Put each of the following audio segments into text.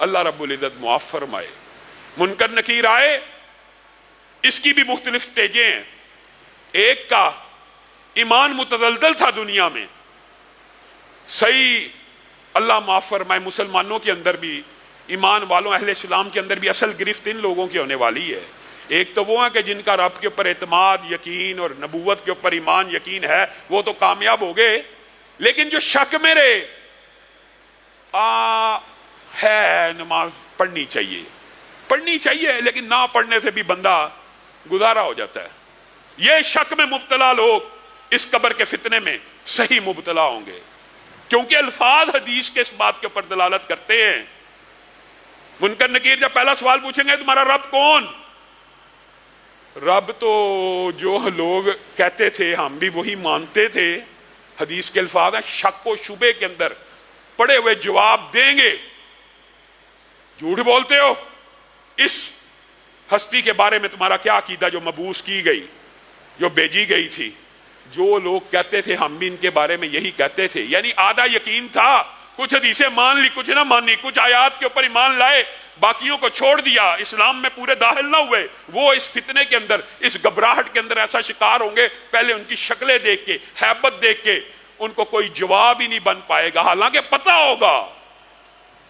اللہ رب العزت معاف فرمائے۔ منکر نکیر آئے، اس کی بھی مختلف سٹیجیں ہیں۔ ایک کا ایمان متزلزل تھا دنیا میں، صحیح، اللہ معاف فرمائے، مسلمانوں کے اندر بھی، ایمان والوں اہل اسلام کے اندر بھی اصل گرفت ان لوگوں کی ہونے والی ہے۔ ایک تو وہ ہے کہ جن کا رب کے اوپر اعتماد، یقین اور نبوت کے اوپر ایمان یقین ہے، وہ تو کامیاب ہو گئے۔ لیکن جو شک میں رہے، ہے نماز پڑھنی چاہیے لیکن نہ پڑھنے سے بھی بندہ گزارا ہو جاتا ہے، یہ شک میں مبتلا لوگ اس قبر کے فتنے میں صحیح مبتلا ہوں گے، کیونکہ الفاظ حدیث کے اس بات کے اوپر دلالت کرتے ہیں۔ منکر نکیر جب پہلا سوال پوچھیں گے تمہارا رب کون؟ رب تو جو لوگ کہتے تھے ہم بھی وہی مانتے تھے، حدیث کے الفاظ ہیں، شک و شبے کے اندر پڑے ہوئے جواب دیں گے۔ جھوٹ بولتے ہو، اس ہستی کے بارے میں تمہارا کیا عقیدہ جو مبعوث کی گئی، جو بھیجی گئی تھی؟ جو لوگ کہتے تھے ہم بھی ان کے بارے میں یہی کہتے تھے، یعنی آدھا یقین تھا، کچھ حدیثیں مان لی، کچھ نہ مانی، کچھ آیات کے اوپر ایمان لائے، باقیوں کو چھوڑ دیا، اسلام میں پورے داخل نہ ہوئے۔ وہ اس فتنے کے اندر، اس گھبراہٹ کے اندر ایسا شکار ہوں گے، پہلے ان کی شکلیں دیکھ کے، ہیبت دیکھ کے ان کو کوئی جواب ہی نہیں بن پائے گا، حالانکہ پتہ ہوگا،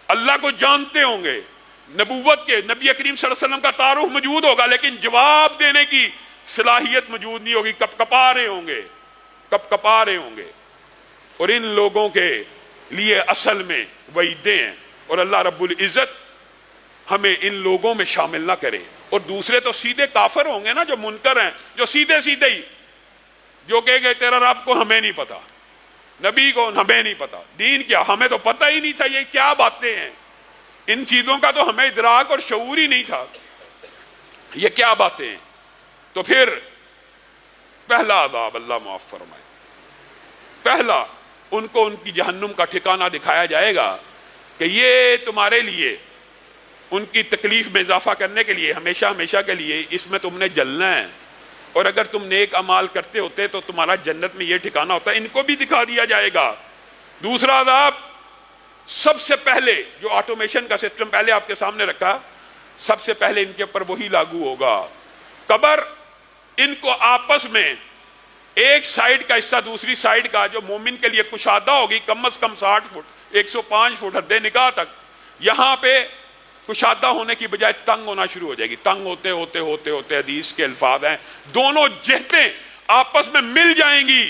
اللہ کو جانتے ہوں گے، نبوت کے، نبی کریم صلی اللہ علیہ وسلم کا تعارف موجود ہوگا، لیکن جواب دینے کی صلاحیت موجود نہیں ہوگی، کپا رہے ہوں گے۔ اور ان لوگوں کے لیے اصل میں وعیدیں ہیں، اور اللہ رب العزت ہمیں ان لوگوں میں شامل نہ کرے۔ اور دوسرے تو سیدھے کافر ہوں گے نا، جو منکر ہیں، جو سیدھے ہی جو کہے گئے تیرا رب کو ہمیں نہیں پتا، نبی کو ہمیں نہیں پتا، دین کیا ہمیں تو پتہ ہی نہیں تھا، یہ کیا باتیں ہیں، ان چیزوں کا تو ہمیں ادراک اور شعور ہی نہیں تھا، یہ کیا باتیں ہیں۔ تو پھر پہلا عذاب، اللہ معاف فرمائے، پہلا ان کو ان کی جہنم کا ٹھکانہ دکھایا جائے گا کہ یہ تمہارے لیے، ان کی تکلیف میں اضافہ کرنے کے لیے، ہمیشہ کے لیے اس میں تم نے جلنا ہے، اور اگر تم نیک اعمال کرتے ہوتے تو تمہارا جنت میں یہ ٹھکانہ ہوتا ہے، ان کو بھی دکھا دیا جائے گا۔ دوسرا عذاب، سب سے پہلے جو آٹومیشن کا سسٹم پہلے آپ کے سامنے رکھا، سب سے پہلے ان کے اوپر وہی لاگو ہوگا۔ قبر ان کو آپس میں ایک سائیڈ کا حصہ دوسری سائیڈ کا، جو مومن کے لیے کشادہ ہوگی، کم از کم 60 فٹ 105 فٹ حد نکاح تک، یہاں پہ کشادہ ہونے کی بجائے تنگ ہونا شروع ہو جائے گی۔ تنگ ہوتے حدیث کے الفاظ ہیں، دونوں جہتیں آپس میں مل جائیں گی،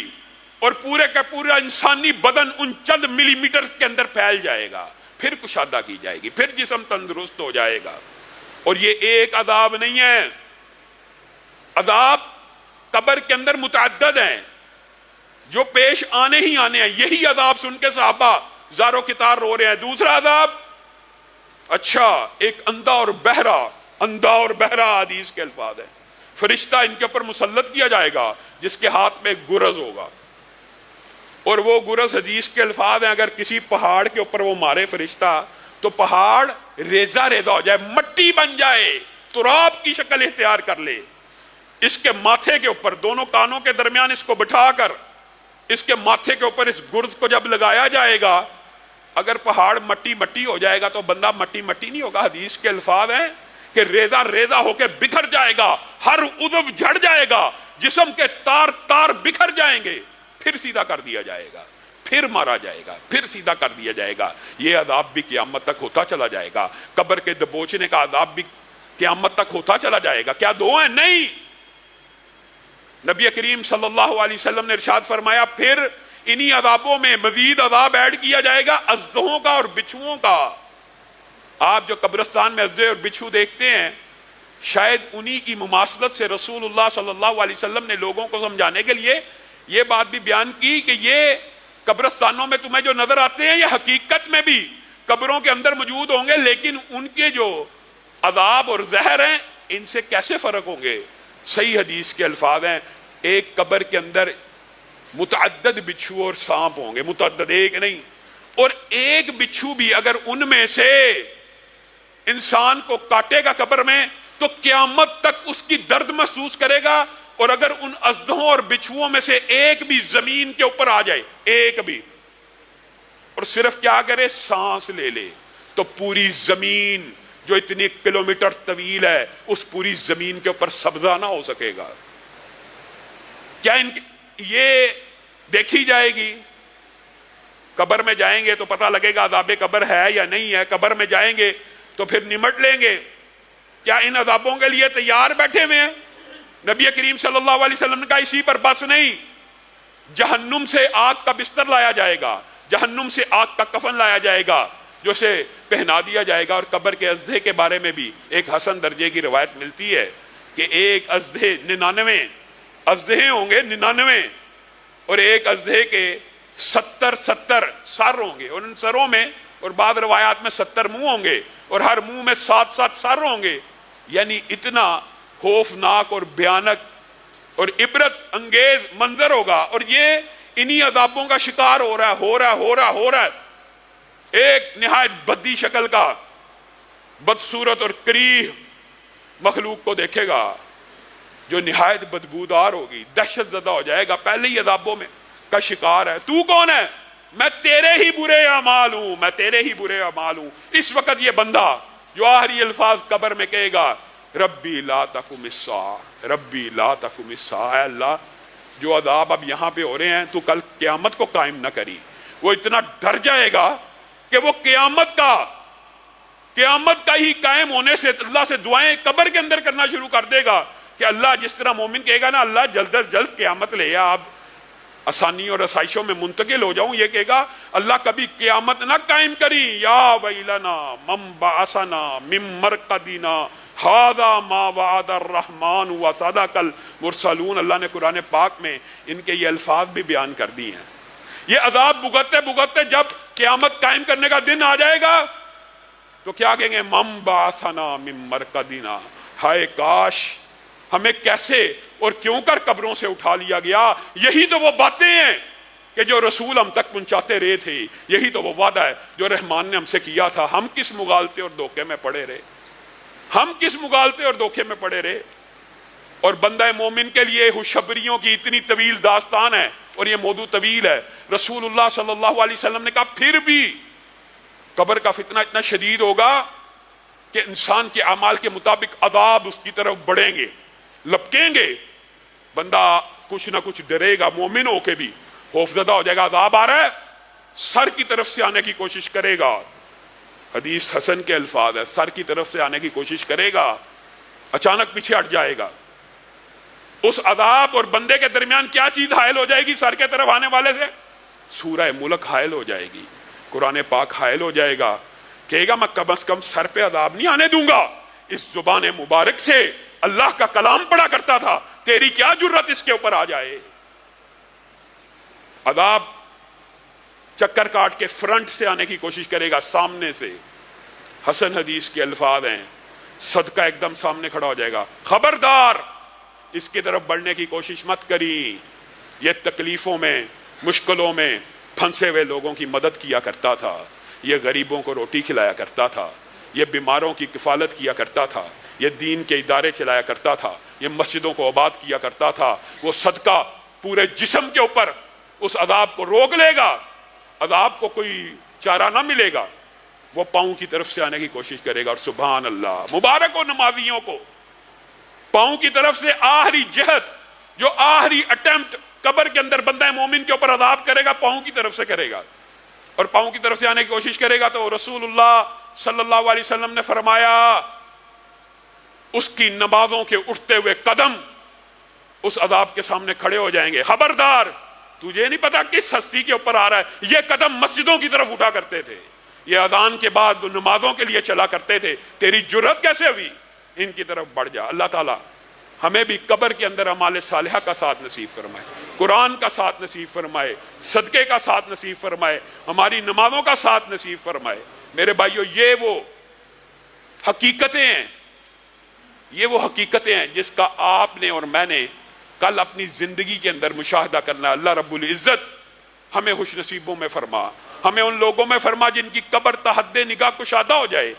اور پورے کا پورا انسانی بدن ان چند ملی میٹر کے اندر پھیل جائے گا، پھر کشادہ کی جائے گی، پھر جسم تندرست ہو جائے گا۔ اور یہ ایک عذاب نہیں ہے، عذاب قبر کے اندر متعدد ہیں جو پیش آنے ہی آنے ہیں۔ یہی عذاب سن کے صحابہ زارو کتار رو رہے ہیں۔ دوسرا عذاب، اچھا، ایک اندھا اور بہرا حدیث کے الفاظ ہیں، فرشتہ ان کے اوپر مسلط کیا جائے گا جس کے ہاتھ میں ایک گرز ہوگا، اور وہ گرز حدیث کے الفاظ ہیں اگر کسی پہاڑ کے اوپر وہ مارے فرشتہ تو پہاڑ ریزہ ہو جائے، مٹی بن جائے، تراب کی شکل اختیار کر لے۔ اس کے ماتھے کے اوپر، دونوں کانوں کے درمیان اس کو بٹھا کر، اس کے ماتھے کے اوپر اس گرز کو جب لگایا جائے گا، اگر پہاڑ مٹی ہو جائے گا تو بندہ مٹی نہیں ہوگا۔ حدیث کے الفاظ ہیں کہ ریزہ ہو کے بکھر جائے گا، ہر عضو جھڑ جائے گا، جسم کے تار بکھر جائیں گے، پھر سیدھا کر دیا جائے گا، پھر مارا جائے گا، پھر سیدھا کر دیا جائے گا۔ یہ عذاب بھی قیامت تک ہوتا چلا جائے گا۔ قبر کے دبوچنے کا عذاب بھی قیامت تک ہوتا چلا جائے گا۔ کیا دو ہیں؟ نہیں۔ نبی کریم صلی اللہ علیہ وسلم نے ارشاد فرمایا پھر انہی عذابوں میں مزید عذاب ایڈ کیا جائے گا، اژدھوں کا اور بچھوؤں کا۔ آپ جو قبرستان میں اژدھے اور بچھو دیکھتے ہیں، شاید انہی کی مماثلت سے رسول اللہ صلی اللہ علیہ وسلم نے لوگوں کو سمجھانے کے لیے یہ بات بھی بیان کی کہ یہ قبرستانوں میں تمہیں جو نظر آتے ہیں یہ حقیقت میں بھی قبروں کے اندر موجود ہوں گے، لیکن ان کے جو عذاب اور زہر ہیں ان سے کیسے فرق ہوں گے؟ صحیح حدیث کے الفاظ ہیں، ایک قبر کے اندر متعدد بچھو اور سانپ ہوں گے، متعدد، ایک نہیں۔ اور ایک بچھو بھی اگر ان میں سے انسان کو کاٹے گا قبر میں تو قیامت تک اس کی درد محسوس کرے گا، اور اگر ان اژدھوں اور بچھوؤں میں سے ایک بھی زمین کے اوپر آ جائے، ایک بھی، اور صرف کیا کرے؟ سانس لے لے، تو پوری زمین جو اتنی کلومیٹر طویل ہے اس پوری زمین کے اوپر سبزہ نہ ہو سکے گا. کیا یہ دیکھی جائے گی؟ قبر میں جائیں گے تو پتہ لگے گا عذاب قبر ہے یا نہیں ہے. قبر میں جائیں گے تو پھر نمٹ لیں گے. کیا ان عذابوں کے لیے تیار بیٹھے ہوئے ہیں؟ نبی کریم صلی اللہ علیہ وسلم نے کہا اسی پر بس نہیں، جہنم سے آگ کا بستر لایا جائے گا، جہنم سے آگ کا کفن لایا جائے گا جو اسے پہنا دیا جائے گا. اور قبر کے ازدے کے بارے میں بھی ایک حسن درجے کی روایت ملتی ہے کہ ایک ازدے 99 ازدے ہوں گے، 99، اور ایک ازدے کے 70 سر ہوں گے، اور ان سروں میں اور بعض روایات میں 70 منہ ہوں گے، اور ہر منہ میں 7 سر ہوں گے. یعنی اتنا خوفناک اور بھیانک اور عبرت انگیز منظر ہوگا. اور یہ انہی عذابوں کا شکار ہو رہا ہے. ایک نہایت بدی شکل کا بدصورت اور کریہ مخلوق کو دیکھے گا جو نہایت بدبودار ہوگی، دہشت زدہ ہو جائے گا، پہلے ہی عذابوں میں کا شکار ہے. تو کون ہے؟ میں تیرے ہی برے اعمال ہوں، میں تیرے ہی برے اعمال ہوں. اس وقت یہ بندہ جو آخری الفاظ قبر میں کہے گا ربی لا تقم الساعہ، ربی لا تقم الساعہ، اے اللہ جو عذاب اب یہاں پہ ہو رہے ہیں تو کل قیامت کو قائم نہ کری. وہ اتنا ڈر جائے گا کہ وہ قیامت کا ہی قائم ہونے سے اللہ سے دعائیں قبر کے اندر کرنا شروع کر دے گا کہ اللہ جس طرح مومن کہے گا نا اللہ جلد از جلد قیامت لے آ، اب آسانی اور رسائشوں میں منتقل ہو جاؤں، یہ کہے گا اللہ کبھی قیامت نہ قائم کری. یا ویلنا من بعثنا من مرقدنا ھذا ما وعد الرحمن وصدق المرسلون. اللہ نے قرآن پاک میں ان کے یہ الفاظ بھی بیان کر دی ہیں. یہ عذاب بھگتتے جب قیامت قائم کرنے کا دن آ جائے گا تو کیا کہیں گے؟ من بعثنا من مرقدنا، ہائے کاش ہمیں کیسے اور کیوں کر قبروں سے اٹھا لیا گیا. یہی تو وہ باتیں ہیں کہ جو رسول ہم تک پہنچاتے رہے تھے، یہی تو وہ وعدہ ہے جو رحمان نے ہم سے کیا تھا. ہم کس مغالطے اور دھوکے میں پڑے رہے، ہم کس مغالطے اور دھوکے میں پڑے رہے. اور بندہ مومن کے لیے خوشخبریوں کی اتنی طویل داستان ہے اور یہ موضوع طویل ہے. رسول اللہ صلی اللہ علیہ وسلم نے کہا پھر بھی قبر کا فتنہ اتنا شدید ہوگا کہ انسان کے اعمال کے مطابق عذاب اس کی طرف بڑھیں گے، لپکیں گے. بندہ کچھ نہ کچھ ڈرے گا، مومن ہو کے بھی خوفزدہ ہو جائے گا. عذاب آ رہا ہے، سر کی طرف سے آنے کی کوشش کرے گا. حدیث حسن کے الفاظ ہے، سر کی طرف سے آنے کی کوشش کرے گا، اچانک پیچھے ہٹ جائے گا. اس عذاب اور بندے کے درمیان کیا چیز حائل ہو جائے گی سر کے طرف آنے والے سے؟ سورہ ملک حائل ہو جائے گی، قرآن پاک حائل ہو جائے گا. کہے گا میں کم از کم سر پہ عذاب نہیں آنے دوں گا. اس زبان مبارک سے اللہ کا کلام پڑھا کرتا تھا، تیری کیا جرت اس کے اوپر آ جائے. عذاب چکر کاٹ کے فرنٹ سے آنے کی کوشش کرے گا، سامنے سے. حسن حدیث کے الفاظ ہیں، صدقہ ایک دم سامنے کھڑا ہو جائے گا، خبردار اس کی طرف بڑھنے کی کوشش مت کری. یہ تکلیفوں میں، مشکلوں میں پھنسے ہوئے لوگوں کی مدد کیا کرتا تھا، یہ غریبوں کو روٹی کھلایا کرتا تھا، یہ بیماروں کی کفالت کیا کرتا تھا، یہ دین کے ادارے چلایا کرتا تھا، یہ مسجدوں کو آباد کیا کرتا تھا. وہ صدقہ پورے جسم کے اوپر اس عذاب کو روک لے گا. عذاب کو کوئی چارہ نہ ملے گا، وہ پاؤں کی طرف سے آنے کی کوشش کرے گا. اور سبحان اللہ، مبارک ہو نمازیوں کو، پاؤں کی طرف سے آخری جہد، جو آخری اٹیمپٹ قبر کے اندر بندہ مومن کے اوپر عذاب کرے گا، پاؤں کی طرف سے کرے گا. اور پاؤں کی طرف سے آنے کی کوشش کرے گا تو رسول اللہ صلی اللہ علیہ وسلم نے فرمایا اس کی نمازوں کے اٹھتے ہوئے قدم اس عذاب کے سامنے کھڑے ہو جائیں گے. خبردار، تجھے نہیں پتا کس ہستی کے اوپر آ رہا ہے. یہ قدم مسجدوں کی طرف اٹھا کرتے تھے، یہ اذان کے بعد نمازوں کے لیے چلا کرتے تھے. تیری جرت کیسے ہوئی؟ ان کی طرف بڑھ جا. اللہ تعالیٰ ہمیں بھی قبر کے اندر اعمال صالحہ کا ساتھ نصیب فرمائے، قرآن کا ساتھ نصیب فرمائے، صدقے کا ساتھ نصیب فرمائے، ہماری نمازوں کا ساتھ نصیب فرمائے. میرے بھائیو، یہ وہ حقیقتیں ہیں، یہ وہ حقیقتیں ہیں جس کا آپ نے اور میں نے کل اپنی زندگی کے اندر مشاہدہ کرنا. اللہ رب العزت ہمیں خوش نصیبوں میں فرما، ہمیں ان لوگوں میں فرما جن کی قبر تحد نگاہ کشادہ ہو جائے،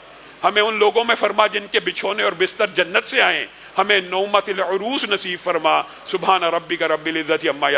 ہمیں ان لوگوں میں فرما جن کے بچھونے اور بستر جنت سے آئیں، ہمیں نومت العروس نصیب فرما. سبحان ربک رب العزت عما